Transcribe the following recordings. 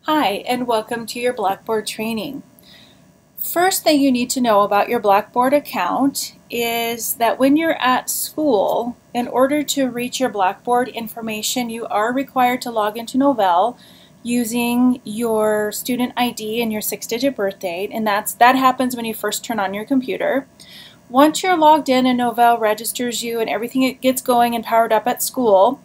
Hi, and welcome to your Blackboard training. First thing you need to know about your Blackboard account is that when you're at school, in order to reach your Blackboard information, you are required to log into Novell using your student ID and your 6-digit birth date, and that happens when you first turn on your computer. Once you're logged in and Novell registers you and everything gets going and powered up at school,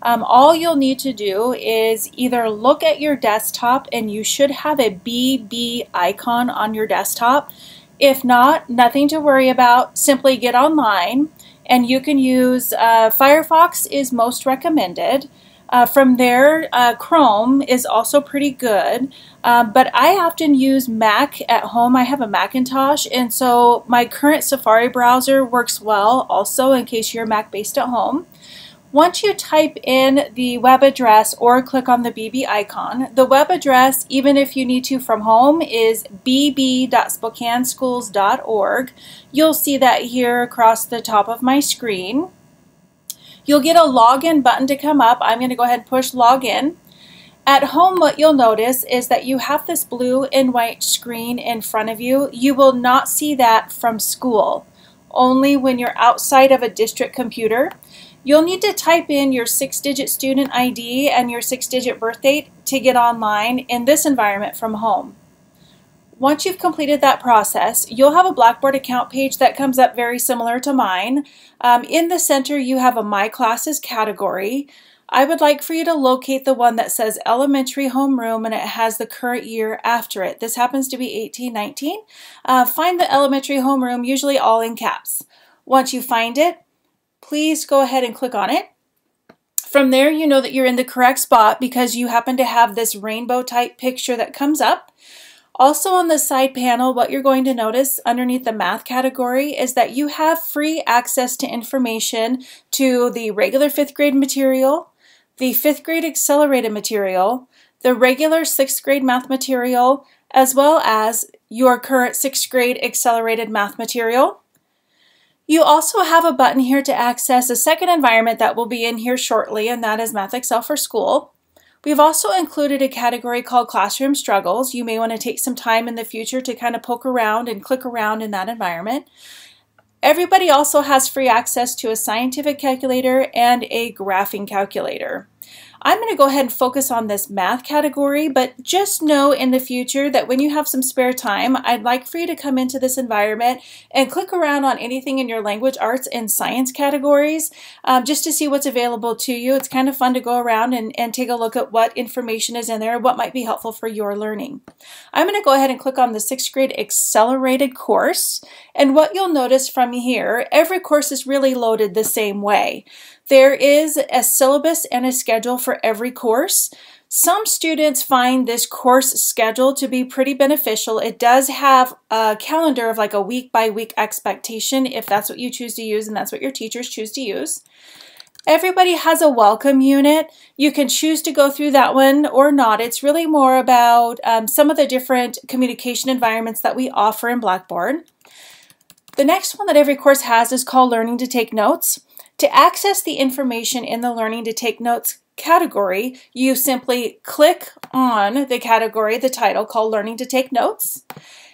all you'll need to do is either look at your desktop, and you should have a BB icon on your desktop. If not, nothing to worry about. Simply get online, and you can use Firefox is most recommended. From there, Chrome is also pretty good, but I often use Mac at home. I have a Macintosh, and so my current Safari browser works well also in case you're Mac-based at home. Once you type in the web address or click on the BB icon, the web address, even if you need to from home, is bb.spokaneschools.org. You'll see that here across the top of my screen. You'll get a login button to come up. I'm going to go ahead and push login. At home, what you'll notice is that you have this blue and white screen in front of you. You will not see that from school, only when you're outside of a district computer. You'll need to type in your 6-digit student ID and your 6-digit birth date to get online in this environment from home. Once you've completed that process, you'll have a Blackboard account page that comes up very similar to mine. In the center, you have a My Classes category. I would like for you to locate the one that says Elementary Homeroom, and it has the current year after it. This happens to be 1819. Find the Elementary Homeroom, usually all in caps. Once you find it, please go ahead and click on it. From there, you know that you're in the correct spot because you happen to have this rainbow type picture that comes up. Also on the side panel, what you're going to notice underneath the math category is that you have free access to information to the regular 5th grade material, the 5th grade accelerated material, the regular 6th grade math material, as well as your current 6th grade accelerated math material. You also have a button here to access a second environment that will be in here shortly, and that is Math Excel for School. We've also included a category called Classroom Struggles. You may want to take some time in the future to kind of poke around and click around in that environment. Everybody also has free access to a scientific calculator and a graphing calculator. I'm going to go ahead and focus on this math category, but just know in the future that when you have some spare time, I'd like for you to come into this environment and click around on anything in your language, arts, and science categories just to see what's available to you. It's kind of fun to go around and take a look at what information is in there, what might be helpful for your learning. I'm going to go ahead and click on the 6th grade accelerated course, and what you'll notice from here, every course is really loaded the same way. There is a syllabus and a schedule for every course. Some students find this course schedule to be pretty beneficial. It does have a calendar of like a week-by-week expectation if that's what you choose to use and that's what your teachers choose to use. Everybody has a welcome unit. You can choose to go through that one or not. It's really more about some of the different communication environments that we offer in Blackboard. The next one that every course has is called Learning to Take Notes. To access the information in the Learning to Take Notes category, you simply click on the category, the title called Learning to Take Notes,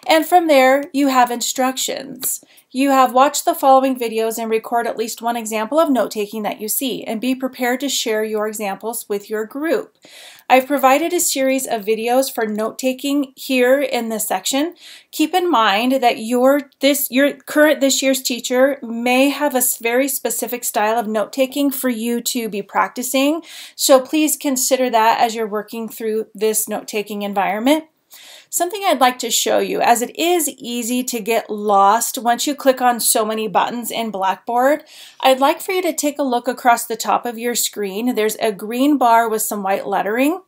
and from there you have instructions. You have watched the following videos and record at least one example of note-taking that you see, and be prepared to share your examples with your group. I've provided a series of videos for note-taking here in this section. Keep in mind that your this year's teacher may have a very specific style of note-taking for you to be practicing, so please consider that as you're working through this note-taking environment. Something I'd like to show you, as it is easy to get lost once you click on so many buttons in Blackboard, I'd like for you to take a look across the top of your screen. There's a green bar with some white lettering.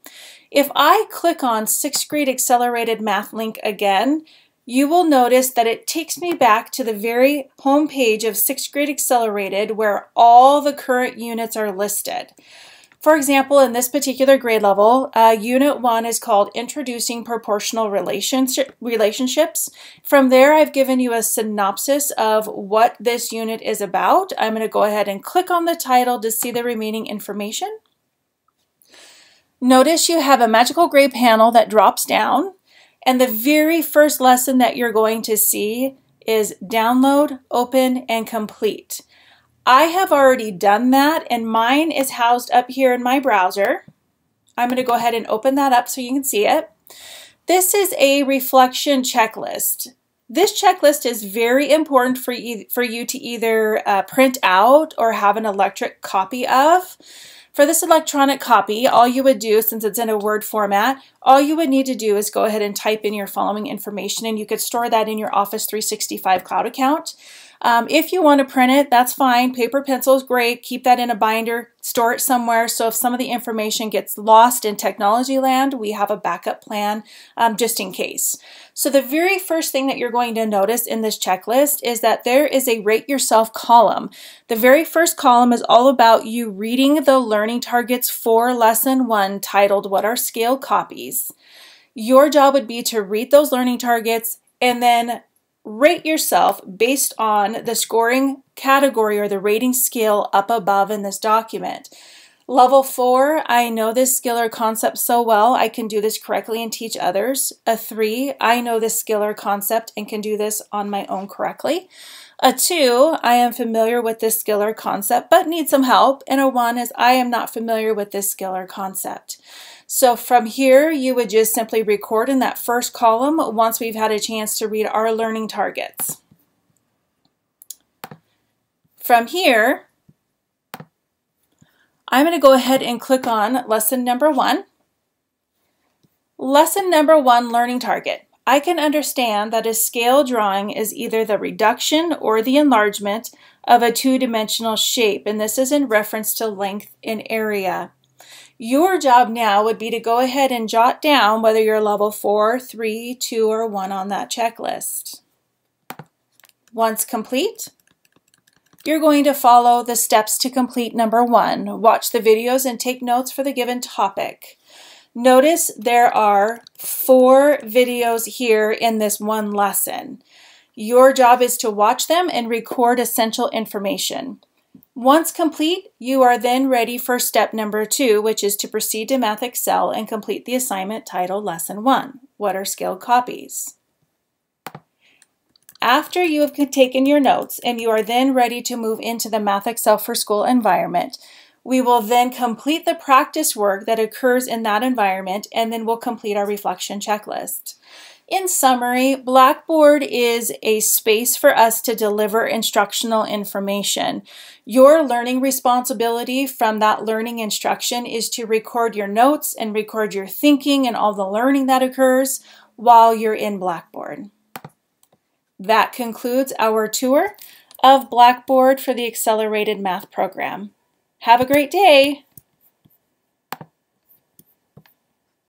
If I click on 6th grade accelerated math link again, you will notice that it takes me back to the very home page of 6th grade accelerated where all the current units are listed. For example, in this particular grade level, Unit 1 is called Introducing Proportional Relationships. From there, I've given you a synopsis of what this unit is about. I'm going to go ahead and click on the title to see the remaining information. Notice you have a magical gray panel that drops down, and the very first lesson that you're going to see is download, open, and complete. I have already done that, and mine is housed up here in my browser. I'm going to go ahead and open that up so you can see it. This is a reflection checklist. This checklist is very important for you to either print out or have an electric copy of. For this electronic copy, all you would do, since it's in a Word format, all you would need to do is go ahead and type in your following information, and you could store that in your Office 365 cloud account. If you want to print it, that's fine. Paper, pencil is great. Keep that in a binder, store it somewhere. So if some of the information gets lost in technology land, we have a backup plan just in case. So the very first thing that you're going to notice in this checklist is that there is a rate yourself column. The very first column is all about you reading the learning targets for lesson 1 titled What Are Scale Copies? Your job would be to read those learning targets and then rate yourself based on the scoring category or the rating scale up above in this document. Level 4, I know this skill or concept so well, I can do this correctly and teach others. A 3, I know this skill or concept and can do this on my own correctly. A 2, I am familiar with this skill or concept but need some help. And a 1 is I am not familiar with this skill or concept. So from here, you would just simply record in that first column once we've had a chance to read our learning targets. From here, I'm going to go ahead and click on lesson number 1. Lesson number 1, learning target. I can understand that a scale drawing is either the reduction or the enlargement of a two-dimensional shape, and this is in reference to length and area. Your job now would be to go ahead and jot down whether you're level 4, 3, 2, or 1 on that checklist. Once complete, you're going to follow the steps to complete number 1. Watch the videos and take notes for the given topic. Notice there are 4 videos here in this one lesson. Your job is to watch them and record essential information. Once complete, you are then ready for step number 2, which is to proceed to Math Excel and complete the assignment titled Lesson 1, What Are Scaled Copies? After you have taken your notes and you are then ready to move into the Math Excel for School environment, we will then complete the practice work that occurs in that environment, and then we'll complete our reflection checklist. In summary, Blackboard is a space for us to deliver instructional information. Your learning responsibility from that learning instruction is to record your notes and record your thinking and all the learning that occurs while you're in Blackboard. That concludes our tour of Blackboard for the Accelerated Math program. Have a great day!